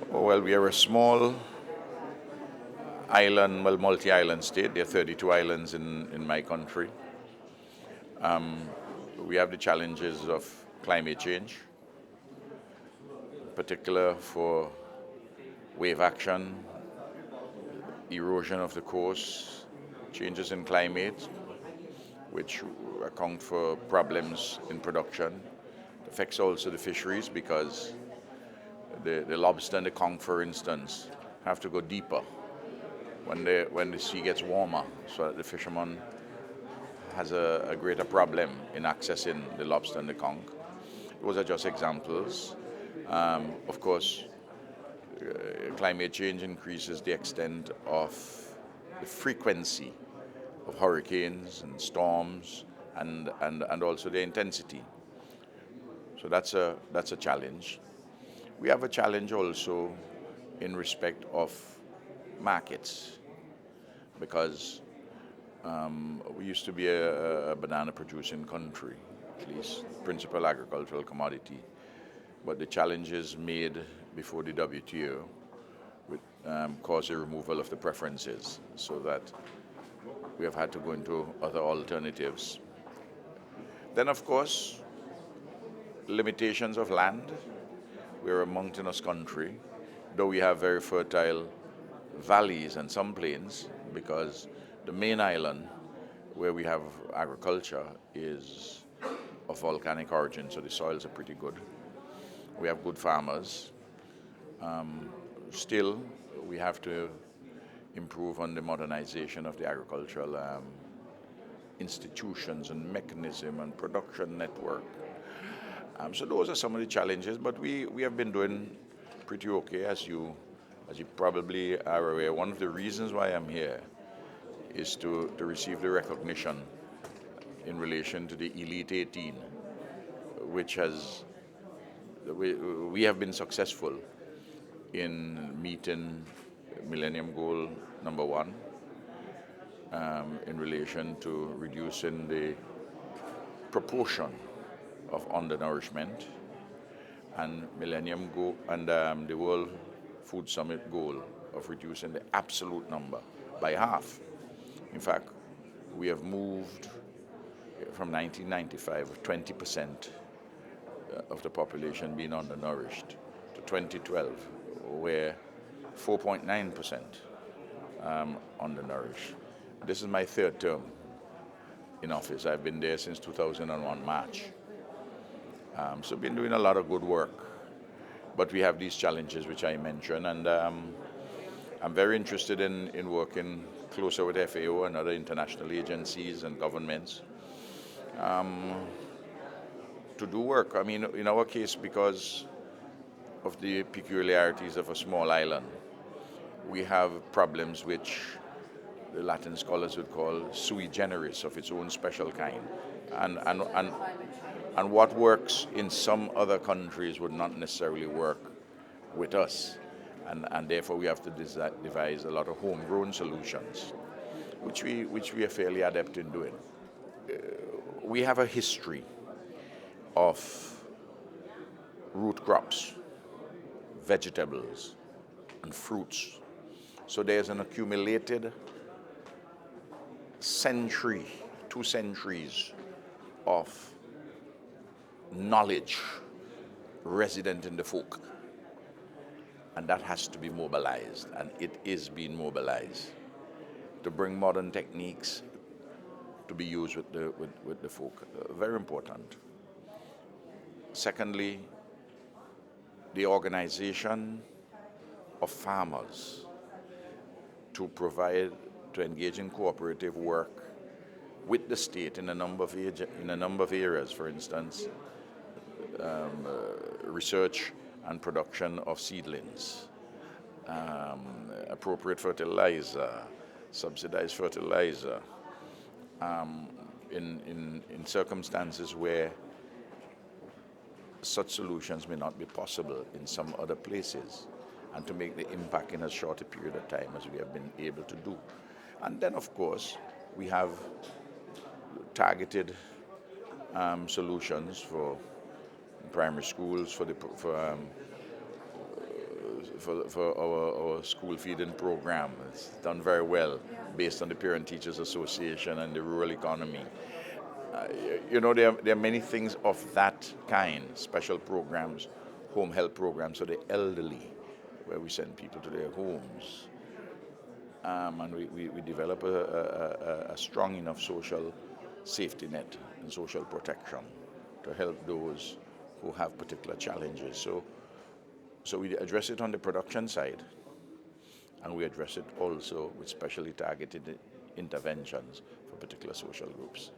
Well, we are a small island, well, multi-island state. There are 32 islands in my country. We have the challenges of climate change, particular for wave action, erosion of the coast, changes in climate, which account for problems in production. It affects also the fisheries because the lobster and the conch, for instance, have to go deeper when the sea gets warmer, so that the fisherman has a greater problem in accessing the lobster and the conch. Those are just examples. Of course, climate change increases the extent of the frequency of hurricanes and storms and also the intensity. So that's a challenge. We have a challenge also in respect of markets because we used to be a banana producing country, at least principal agricultural commodity. But the challenges made before the WTO caused the removal of the preferences so that we have had to go into other alternatives. Then, of course, limitations of land. We're a mountainous country, though we have very fertile valleys and some plains, because the main island where we have agriculture is of volcanic origin, so the soils are pretty good. We have good farmers. Still, we have to improve on the modernization of the agricultural institutions and mechanism and production network. So those are some of the challenges, but we have been doing pretty okay, as you probably are aware. One of the reasons why I'm here is to receive the recognition in relation to the Elite 18, which we have been successful in meeting Millennium Goal number 1 in relation to reducing the proportion of undernourishment, and Millennium Goal and the World Food Summit goal of reducing the absolute number by half. In fact, we have moved from 1995 of 20% of the population being undernourished to 2012, where 4.9% undernourished. This is my third term in office. I've been there since 2001 March. So been doing a lot of good work. But we have these challenges which I mentioned, and I'm very interested in working closer with FAO and other international agencies and governments to do work. I mean, in our case, because of the peculiarities of a small island, we have problems which the Latin scholars would call sui generis, of its own special kind. And what works in some other countries would not necessarily work with us. And therefore we have to devise a lot of homegrown solutions, which we are fairly adept in doing. We have a history of root crops, vegetables, and fruits. So there's an accumulated century, 2 centuries of knowledge resident in the folk. And that has to be mobilized, and it is being mobilized to bring modern techniques to be used with the folk. Very important. Secondly, the organization of farmers to engage in cooperative work with the state in a number of areas. For instance, research and production of seedlings, appropriate fertilizer, subsidized fertilizer, in circumstances where such solutions may not be possible in some other places, and to make the impact in as short a period of time as we have been able to do. And then, of course, we have targeted solutions for primary schools, for for our school feeding program. It's done very well based on the Parent Teachers Association and the rural economy. There are many things of that kind, special programs, home health programs for the elderly, where we send people to their homes. And we develop a strong enough social safety net and social protection to help those who have particular challenges. So we address it on the production side, and we address it also with specially targeted interventions for particular social groups.